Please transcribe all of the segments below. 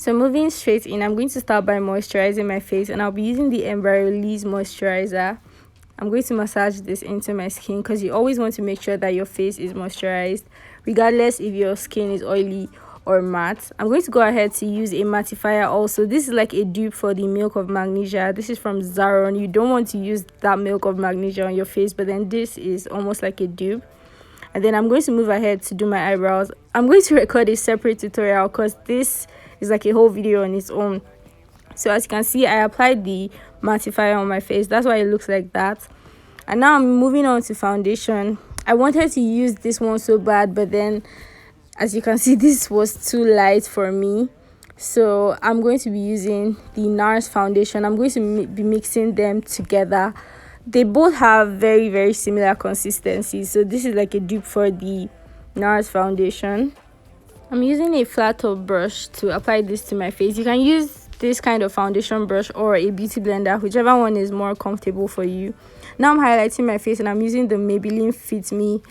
So moving straight in, I'm going to start by moisturizing my face, and I'll be using the Release moisturizer. I'm going to massage this into my skin because you always want to make sure that your face is moisturized, regardless if your skin is oily or matte. I'm going to go ahead to use a mattifier also. This is like a dupe for the Milk of Magnesia. This is from Zaron. You don't want to use that Milk of Magnesia on your face, but then this is almost like a dupe. And then I'm going to move ahead to do my eyebrows. I'm going to record a separate tutorial because this is like a whole video on its own. So as you can see, I applied the mattifier on my face. That's why it looks like that. And now I'm moving on to foundation. I wanted to use this one so bad, but then as you can see, this was too light for me. So I'm going to be using the NARS foundation. I'm going to be mixing them together. They both have very, very similar consistency. So this is like a dupe for the NARS foundation. I'm using a flat top brush to apply this to my face. You can use this kind of foundation brush or a beauty blender, whichever one is more comfortable for you. Now I'm highlighting my face, and I'm using the Maybelline Fit Me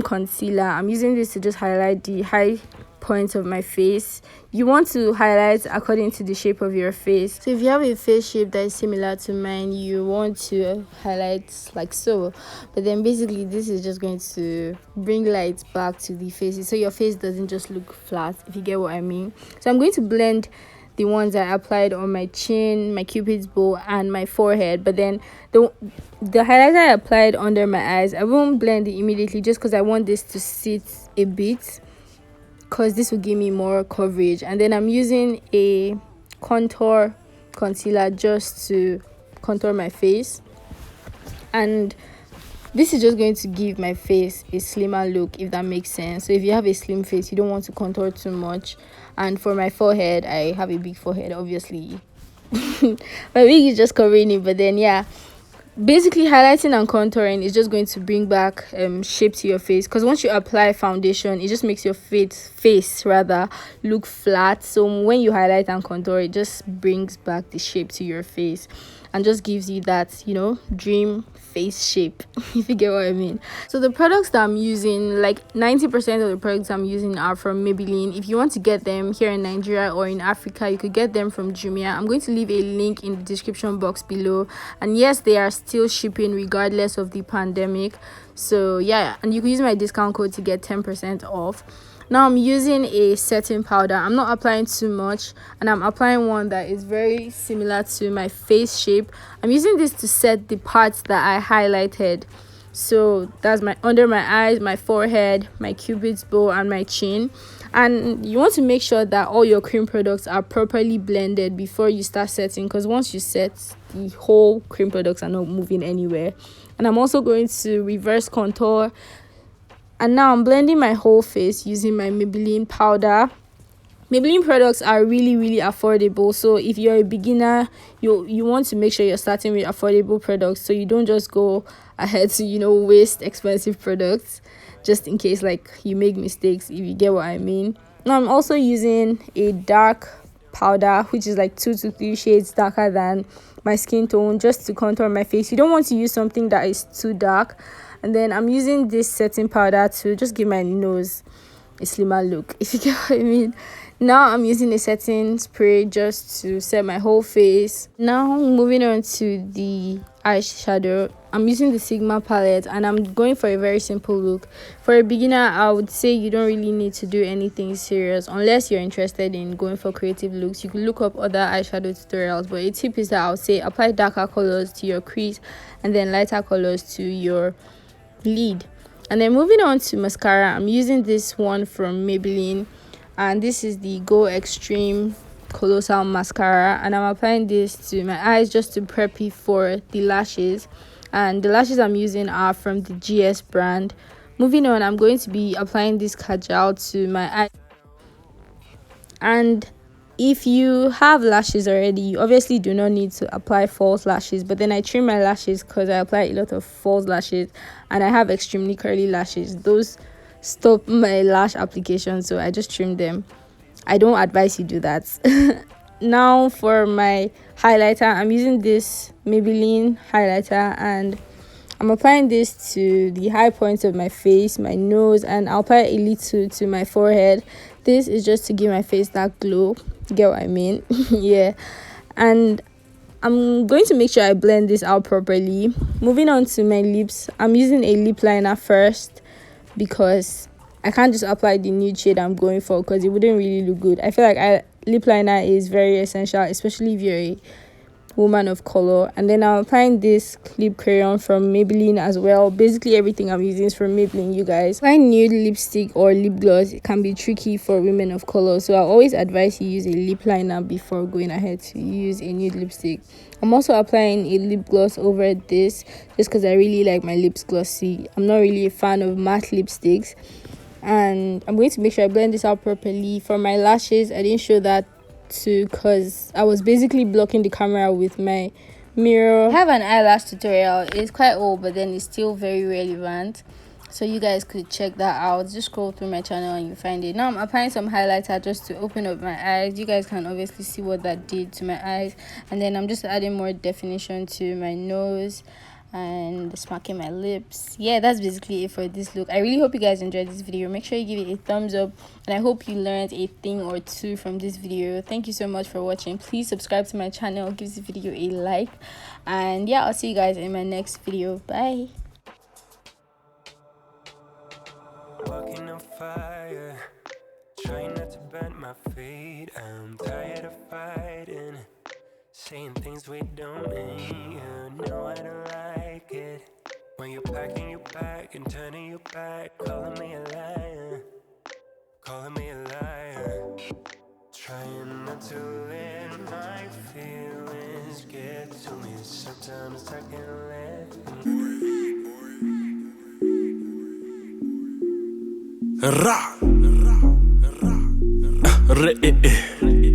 concealer. I'm using this to just highlight the high points of my face. You want to highlight according to the shape of your face. So if you have a face shape that is similar to mine, you want to highlight like so. But then basically this is just going to bring light back to the face, so your face doesn't just look flat, if you get what I mean. So I'm going to blend the ones I applied on my chin, my cupid's bow, and my forehead. But then the highlighter I applied under my eyes, I won't blend it immediately just because I want this to sit a bit, because this will give me more coverage. And then I'm using a contour concealer just to contour my face, and this is just going to give my face a slimmer look, if that makes sense. So if you have a slim face, you don't want to contour too much. And for my forehead, I have a big forehead, obviously. My wig is just covering it, but then yeah, basically highlighting and contouring is just going to bring back shape to your face, because once you apply foundation, it just makes your face rather look flat. So when you highlight and contour, it just brings back the shape to your face and just gives you that, you know, dream face shape, if you get what I mean. So the products that I'm using, like 90% of the products I'm using are from Maybelline. If you want to get them here in Nigeria or in Africa, you could get them from Jumia. I'm going to leave a link in the description box below, and yes, they are still shipping regardless of the pandemic. So yeah, and you can use my discount code to get 10% off. Now I'm using a setting powder. I'm not applying too much, and I'm applying one that is very similar to my face shape. I'm using this to set the parts that I highlighted. So that's my under my eyes, my forehead, my cupid's bow, and my chin. And you want to make sure that all your cream products are properly blended before you start setting, because once you set, the whole cream products are not moving anywhere. And I'm also going to reverse contour. And now I'm blending my whole face using my Maybelline powder. Maybelline products are really, really affordable. So if you're a beginner, you want to make sure you're starting with affordable products, so you don't just go ahead to, you know, waste expensive products just in case like you make mistakes, if you get what I mean. Now I'm also using a dark powder, which is like 2 to 3 shades darker than my skin tone, just to contour my face. You don't want to use something that is too dark. And then I'm using this setting powder to just give my nose a slimmer look, if you get what I mean. Now I'm using a setting spray just to set my whole face. Now moving on to the eyeshadow, I'm using the Sigma palette, and I'm going for a very simple look. For a beginner, I would say you don't really need to do anything serious unless you're interested in going for creative looks. You can look up other eyeshadow tutorials, but a tip is that I would say apply darker colors to your crease and then lighter colors to your lid. And then moving on to mascara, I'm using this one from Maybelline, and this is the Go Extreme Colossal mascara, and I'm applying this to my eyes just to prep it for the lashes. And the lashes I'm using are from the GS brand. Moving on, I'm going to be applying this kajal to my eye. And if you have lashes already, you obviously do not need to apply false lashes, but then I trim my lashes because I apply a lot of false lashes, and I have extremely curly lashes. Those stop my lash application, so I just trim them. I don't advise you do that. Now for my highlighter, I'm using this Maybelline highlighter, and I'm applying this to the high points of my face, my nose, and I'll apply a little to my forehead. This is just to give my face that glow. Get what I mean? Yeah. And I'm going to make sure I blend this out properly. Moving on to my lips, I'm using a lip liner first because I can't just apply the nude shade I'm going for because it wouldn't really look good. I feel like lip liner is very essential, especially if you're a woman of color. And then I'm applying this lip crayon from Maybelline as well. Basically everything I'm using is from Maybelline, you guys. Applying nude lipstick or lip gloss, it can be tricky for women of color, so I always advise you use a lip liner before going ahead to use a nude lipstick. I'm also applying a lip gloss over this just because I really like my lips glossy. I'm not really a fan of matte lipsticks. And I'm going to make sure I blend this out properly. For my lashes, I didn't show that too because I was basically blocking the camera with my mirror. I have an eyelash tutorial. It's quite old, but then it's still very relevant, so you guys could check that out. Just scroll through my channel and you find it. Now I'm applying some highlighter just to open up my eyes. You guys can obviously see what that did to my eyes, and then I'm just adding more definition to my nose and smacking my lips. Yeah, that's basically it for this look. I really hope you guys enjoyed this video. Make sure you give it a thumbs up, and I hope you learned a thing or two from this video. Thank you so much for watching. Please subscribe to my channel, give this video a like, and yeah, I'll see you guys in my next video. Bye. Walking on fire, trying not to burn my feet. I'm tired of fighting, saying things we don't mean. You know I don't like it when you're packing your bag and turning your back, calling me a liar, calling me a liar. Trying not to let my feelings get to me. Sometimes I can't let. Ra, ra, ra, ra,